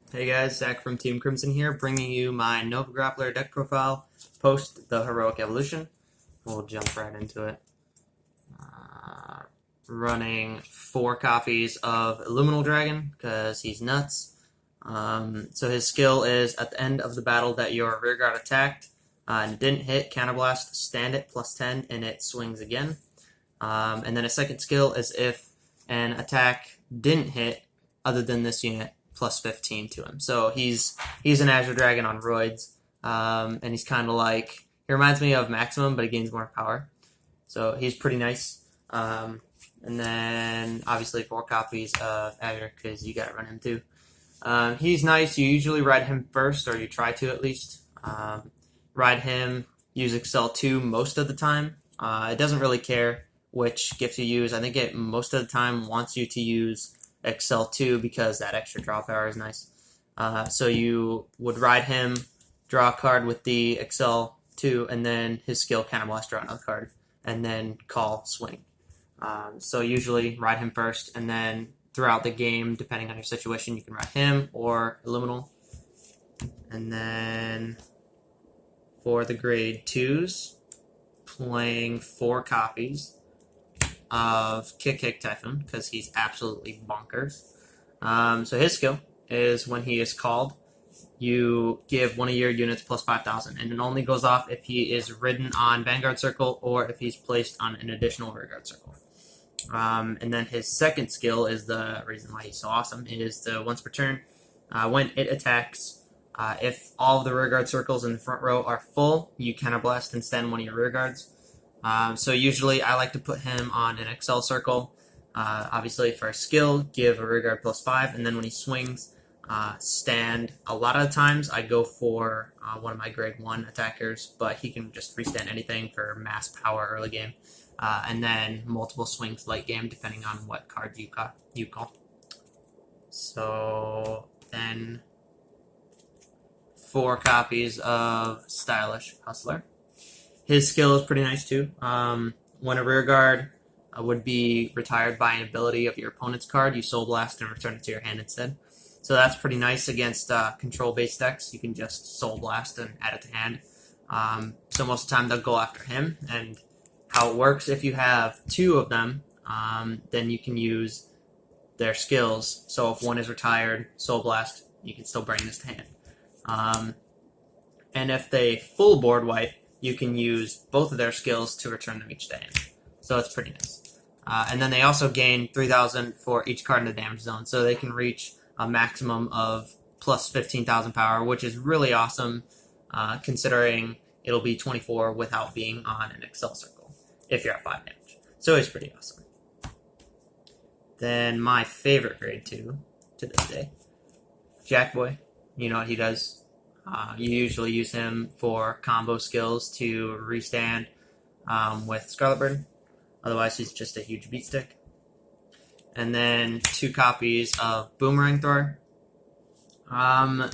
Hey guys, Zach from Team Crimson here, bringing you my Nova Grappler deck profile post the Heroic Evolution. We'll jump right into it. Running 4 copies of Illuminal Dragon, because he's nuts. So his skill is, at the end of the battle that your rearguard attacked and it didn't hit, Counterblast, stand it +10, and it swings again. And then his second skill is if an attack didn't hit, other than this unit, +15 to him. So he's an Azure Dragon on roids, and he's kind of like, he reminds me of Maximum, but he gains more power. So he's pretty nice. And then obviously 4 copies of Azure, because you gotta run him too. He's nice. You usually ride him first, or you try to at least. Ride him, use Excel 2 most of the time. It doesn't really care which gift you use. I think it most of the time wants you to use Excel 2 because that extra draw power is nice. So you would ride him, draw a card with the Excel 2, and then his skill Counterblast, draw another card, and then call swing. So usually ride him first, and then throughout the game, depending on your situation, you can ride him or Illuminal. And then for the grade 2s, playing 4 copies of Kick Typhoon, because he's absolutely bonkers. So his skill is when he is called, you give one of your units plus 5,000, and it only goes off if he is ridden on Vanguard Circle or if he's placed on an additional Rearguard Circle. And then his second skill is the reason why he's so awesome, is the once per turn, when it attacks, if all of the Rearguard Circles in the front row are full, you Counterblast and stand one of your Rearguards. So usually I like to put him on an Excel circle. Obviously for skill, give a rearguard +5, and then when he swings, stand. A lot of the times I go for one of my grade 1 attackers, but he can just freestand anything for mass power early game. And then multiple swings late game, depending on what card you call. So then 4 copies of Stylish Hustler. His skill is pretty nice too. When a rearguard would be retired by an ability of your opponent's card, you Soul Blast and return it to your hand instead. So that's pretty nice against control-based decks. You can just Soul Blast and add it to hand. So most of the time they'll go after him. And how it works, if you have 2 of them, then you can use their skills. So if one is retired, Soul Blast, you can still bring this to hand. And if they full board wipe, you can use both of their skills to return them each to hand. So it's pretty nice. And then they also gain 3,000 for each card in the damage zone, so they can reach a maximum of plus 15,000 power, which is really awesome, considering it'll be 24 without being on an Excel circle, if you're at 5 damage. So it's pretty awesome. Then my favorite grade 2 to this day, Jackboy. You know what he does. You usually use him for combo skills to restand with Scarlet Bird. Otherwise, he's just a huge beat stick. And then 2 copies of Boomerang Thrower.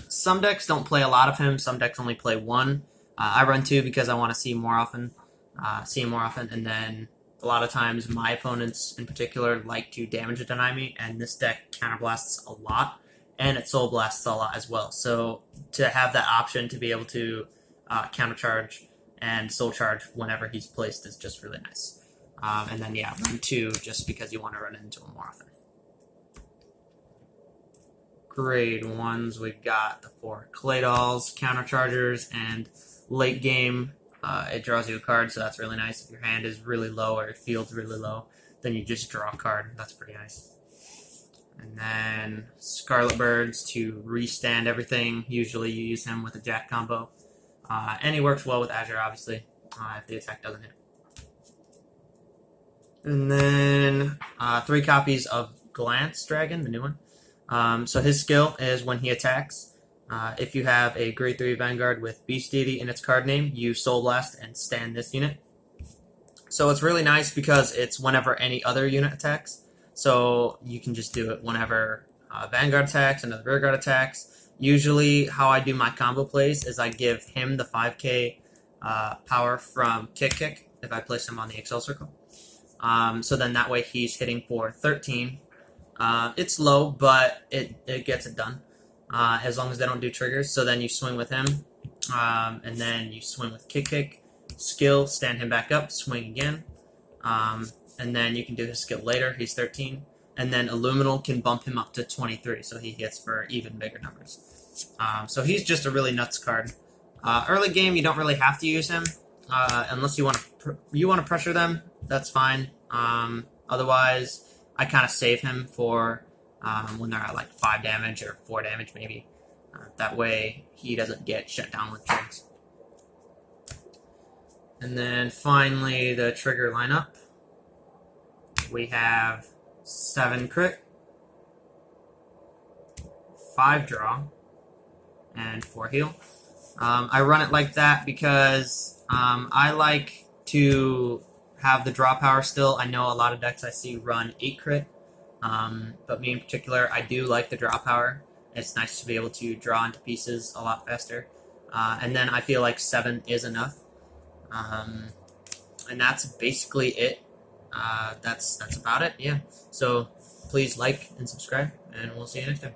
Some decks don't play a lot of him. Some decks only play 1. I run 2 because I want to see him more often. And then a lot of times my opponents in particular like to damage deny me, and this deck counterblasts a lot. And it Soul Blasts a lot as well. So to have that option to be able to countercharge and soul charge whenever he's placed is just really nice. And then yeah, run 2 just because you want to run into him more often. Grade 1s, we've got the 4 Clay Dolls, counterchargers, and late game it draws you a card, so that's really nice. If your hand is really low or your field's really low, then you just draw a card. That's pretty nice. And then Scarlet Birds to restand everything. Usually you use him with a Jack combo. And he works well with Azure, obviously, if the attack doesn't hit. And then 3 copies of Glance Dragon, the new one. So his skill is when he attacks, if you have a grade 3 Vanguard with Beast Deity in its card name, you Soul Blast and stand this unit. So it's really nice because it's whenever any other unit attacks. So you can just do it whenever Vanguard attacks, another Rearguard attacks. Usually how I do my combo plays is I give him the 5k power from Kick if I place him on the Excel circle. So then that way he's hitting for 13. It's low, but it gets it done. as long as they don't do triggers. So then you swing with him, and then you swing with kick, skill, stand him back up, swing again, and then you can do his skill later. He's 13, and then Illuminal can bump him up to 23, so he hits for even bigger numbers. So he's just a really nuts card. Early game, you don't really have to use him unless you want to pressure them. That's fine. Otherwise, I kind of save him for when they're at like 5 damage or 4 damage maybe. That way he doesn't get shut down with trigs. And then finally the trigger lineup. We have 7 crit, 5 draw, and 4 heal. I run it like that because I like to have the draw power still. I know a lot of decks I see run 8 crit, but me in particular, I do like the draw power. It's nice to be able to draw into pieces a lot faster. And then I feel like 7 is enough. And that's basically it. That's about it, yeah. So please like and subscribe, and we'll see you next time.